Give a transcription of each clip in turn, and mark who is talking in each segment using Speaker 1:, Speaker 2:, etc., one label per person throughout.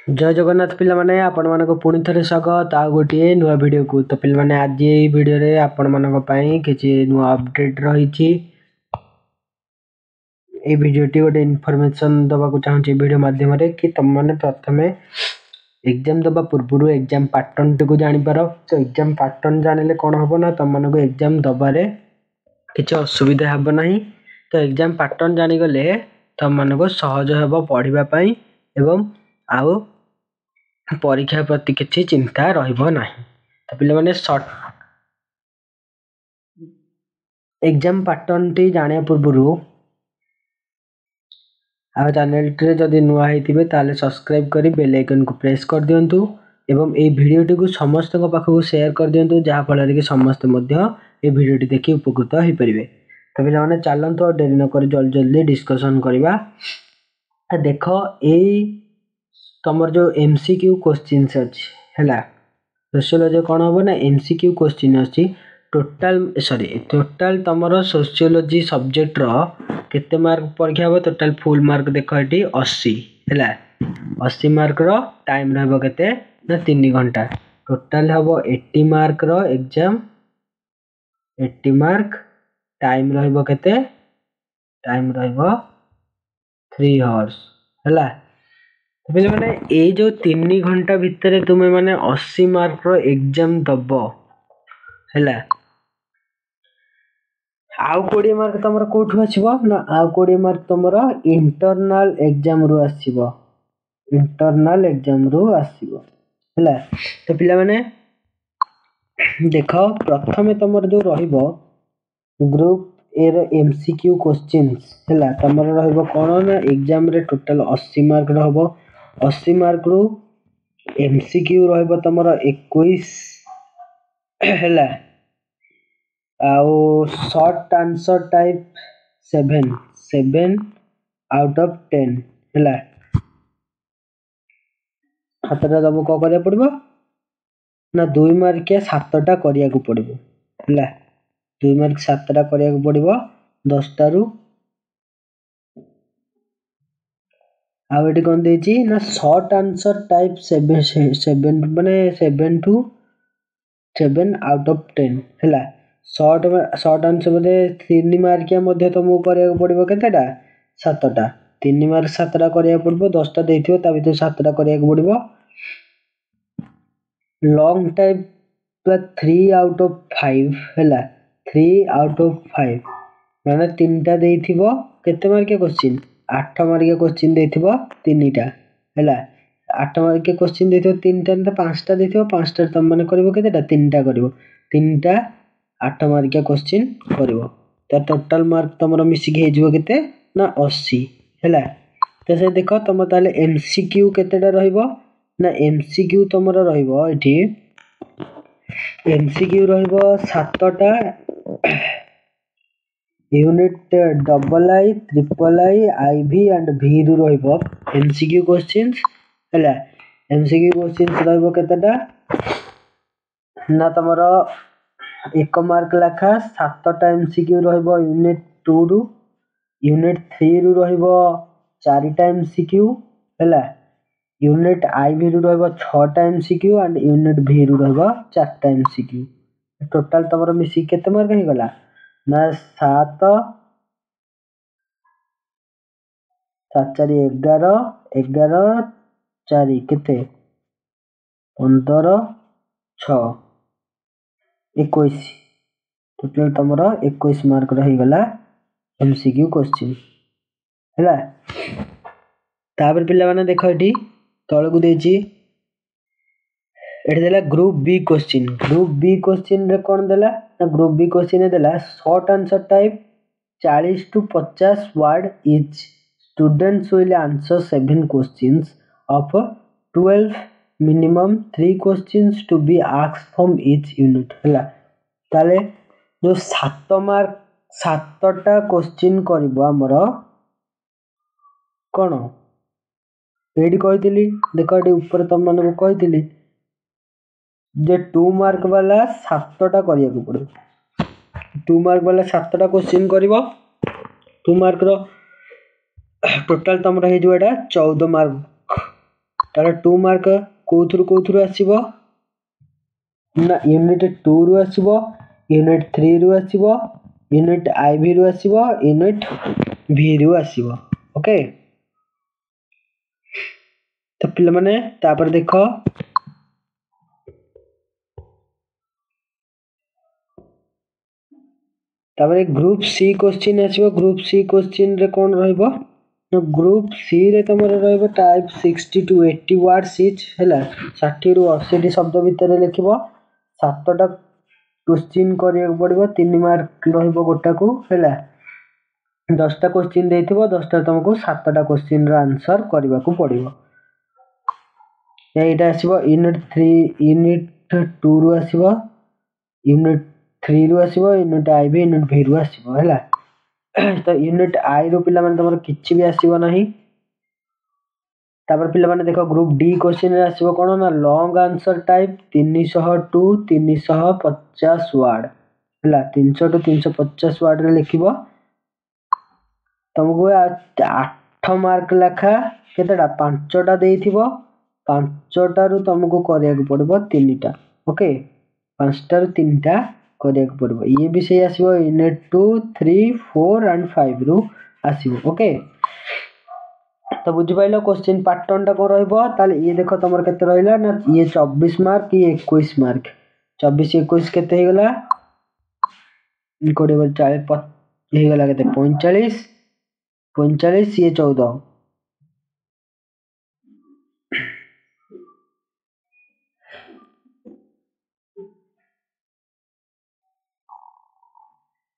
Speaker 1: जय जगन्नाथ पिला माने आपण मानको पुणी थरे स्वागत आ गोटे नुआ वीडियो को। तो पिला माने आज ये वीडियो रे आपण मानको पई किछि नुआ अपडेट रहिछि। ए वीडियो टी गोटे इन्फॉर्मेशन दबा को चाहूछि वीडियो माध्यम रे कि तुम माने प्रथमे एग्जाम दबा पूर्वरु एग्जाम पैटर्न टी को जानि पारो। तो एग्जाम पैटर्न जानिले कोन हबो ना तुम मानको एग्जाम दबारे किछि असुविधा हबो नाही। तो एग्जाम पैटर्न जानि गले तुम मानको सहज हबो पढिबा पई एवं आउ परीक्षा प्रति किछि चिंता रहिबो नाही। तो पिले माने शॉर्ट एग्जाम पैटर्न टी जाने पूर्वरु आ चैनल टे जदि नुआ हेतिबे ताले सब्सक्राइब करी बेल आइकन को प्रेस कर दियंतु एवं ए वीडियो टी को समस्त को पाखु शेयर कर दियंतु जहा फल रे समस्त मध्य ए वीडियो टी देखि उपकृत होई परिबे। तो पिले माने चलंतु देरी न करी जल्दी जल्दी डिस्कशन करबा। देखो ए तमर जो एमसीक्यू क्वेश्चंस अछि हैला सोशियोलॉजी कोन होबो ना एमसीक्यू क्वेश्चन अछि टोटल तमरो सोशियोलॉजी सब्जेक्ट रो केते मार्क परीक्षा हो। टोटल फुल मार्क देखो एटी 80 हैला 80 मार्क रो टाइम रहबो केते ना 3 घंटा। टोटल हबो 80 मार्क रो एग्जाम 80 मार्क टाइम रहबो केते टाइम रहबो 3 आवर्स हैला। तो माने ए जो 3 घंटा भितर तुमे माने 80 मार्क रो एग्जाम दबो हैला। आउ 20 मार्क तमरो कोठु आछिबो ना आउ 20 मार्क तमरो इंटरनल एग्जाम रो आछिबो इंटरनल एग्जाम रो आछिबो हैला। तो पिला माने देखो प्रथमे तमरो जो रहिबो ग्रुप ए रो एमसीक्यू क्वेश्चंस हैला तमरो रहिबो कोन ना एग्जाम रे टोटल 80 मार्क रहबो। 80 मार्क रो एमसीक्यू रहबो तमरो 21 हैला। आउ short answer type 7 out of 10 हैला। हातरा दबो को करिया पड़बो ना 2 मार्क के 7टा करिया को पड़बो हैला। 2 मार्क 7टा करिया को पड़बो 10टा रु। आ एटी कोन देछि ना शॉर्ट आंसर टाइप 7 माने 7 टू 7 आउट ऑफ 10 हैला। शॉर्ट आंसर माने 3 मार्क के मध्ये तुमको करिया को पड़बो केतेटा 7टा। 3 मार्क 7टा करिया पड़बो 10टा देथियो ता भीतर 7टा करिया को पड़बो। लॉन्ग टाइप 3 आउट ऑफ 5 हैला 3 आउट ऑफ 5 माने 3टा देथिबो केते मार्क के क्वेश्चन 8 मार्क के क्वेश्चन देथिबो 3टा हैला। 8 मार्क के क्वेश्चन देथिबो 3टा न 5टा देथिबो 5टा तुम माने करबो केतेटा 3टा करबो 3टा 8 मार्क के क्वेश्चन करबो। तो टोटल मार्क तमरो मिसी के हेजबो केते ना 80 हैला। तो से देखो तुम ताले एमसीक्यू केतेटा रहइबो ना एमसीक्यू तमरो रहइबो एठी एमसीक्यू रहइबो 7टा unit double I triple I IV and V रु रहइबो एमसीक्यू क्वेश्चंस हैला। एमसीक्यू क्वेश्चंस रहइबो केतेटा ना तमरो 1 मार्क लाखा 7टा एमसीक्यू रहइबो यूनिट 2 रु। यूनिट 3 रु रहइबो 4टा एमसीक्यू हैला। यूनिट आईवी रु रहइबो 6टा एमसीक्यू एंड यूनिट वी रु रहइबो 4टा एमसीक्यू। टोटल तमरो मिसी केते मार्क हे गला ना 7 7 4 11 11 4 केते 15 6 21 टोटल तमरो 21 मार्क रही गला एमसीक्यू क्वेश्चन हैला। तापर पिला माने देखो एठी तळ को देछि एठी देला group B question. Group B question रे कोन देला ना ग्रुप बी क्वेश्चन देला short answer type 40 to 50 word each students will answer 7 questions of 12 minimum 3 questions to be asked from each unit हैला। ताले जो 7 मार्क 7टा क्वेश्चन करबो हमरो कोन एडी कहितली देखो एडी ऊपर तुम माने को कहितली जे 2 मार्क वाला 7टा करिया को पड़ो 2 मार्क वाला 7टा क्वेश्चन करबो 2 मार्क रो टोटल तुम रही जो एटा 14 मार्क तार 2 मार्क कोथुरु आसीबो ना यूनिट 2 रु आसीबो यूनिट 3 रु आसीबो यूनिट आईवी रु आसीबो यूनिट भी रु आसीबो ओके। तो पिला माने तापर देखो तापर ग्रुप सी क्वेश्चन आसीबो ग्रुप सी क्वेश्चन रे कोन रहइबो तो ग्रुप सी रे तमर रहइबो टाइप 60 टू 80 वर्ड्स इच हैला 60 रु 80 शब्द भीतर लिखिबो 7टा क्वेश्चन करिया पड़िबो 3 मार्क रहइबो गोटा को हैला 10टा क्वेश्चन देथिबो 10टा तुमको 7टा क्वेश्चन रा आंसर करबा को पड़िबो। एटा आसीबो यूनिट 3 यूनिट 2 रु आसीबो यूनिट 3 रु आसीबो यूनिट आईवी यूनिट भी रु आसीबो हैला। तो यूनिट आई रो पिला माने तमर किछि भी आसीबो नाही। तापर पिला माने देखो ग्रुप डी क्वेश्चन रे आसीबो कोन ना long answer type 300 to 350 word हैला 300 टू 350 वर्ड रे लिखिबो तुमको 8 मार्क लेखा केतेटा 5टा देइथिबो 5टा रु तुमको करिया को पड़बो 3टा ओके 5टा रु 3टा करिया को पड़बो ये भी सही आसीबो यूनिट 2 3 4 एंड 5 रु आसीबो ओके। तो बुझि पाइलो क्वेश्चन पैटर्न टा को रहइबो ताले ये देखो तमर केते रहिला ना ये 24 मार्क ये 21 मार्क 24 21 केते हे गला कोडे 40 हे गला केते 45 45 ये 14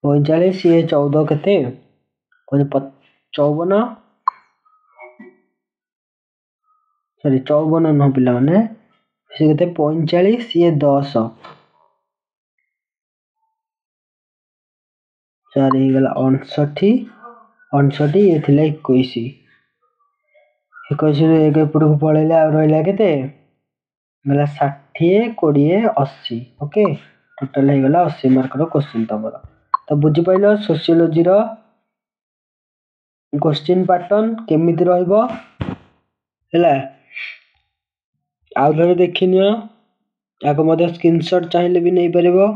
Speaker 1: 45 ये 14 केते 54 सॉरी 54 न पिला माने से केते 45 ये 10 चार हे गला 59 59 ये थिला 21 21 रे एक पुडू पळेला आ रहला केते गला 60 20 80 ओके टोटल हे गला 80 मार्क रो क्वेश्चन तमरा। तो बुझि पाइलो सोशियोलॉजी रो क्वेश्चन पैटर्न केमिति रहइबो हैला आ घरे देखिनियो आको मधे स्क्रीनशॉट चाहिले भी नहीं परबो।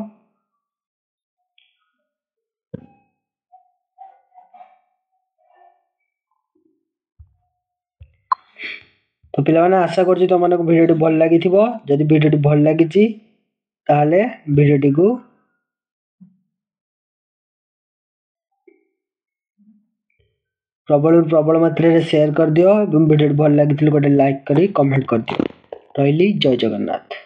Speaker 1: तो पिला माने आशा करछि तो माने को वीडियो भल लागि थिबो जदि वीडियो भल लागि छि ताले वीडियो को प्रबल मात्रा रे शेयर कर दियो एवं वीडियो भल लागि थिले गोटे लाइक करी कमेंट कर दियो। रहिली जय जगन्नाथ।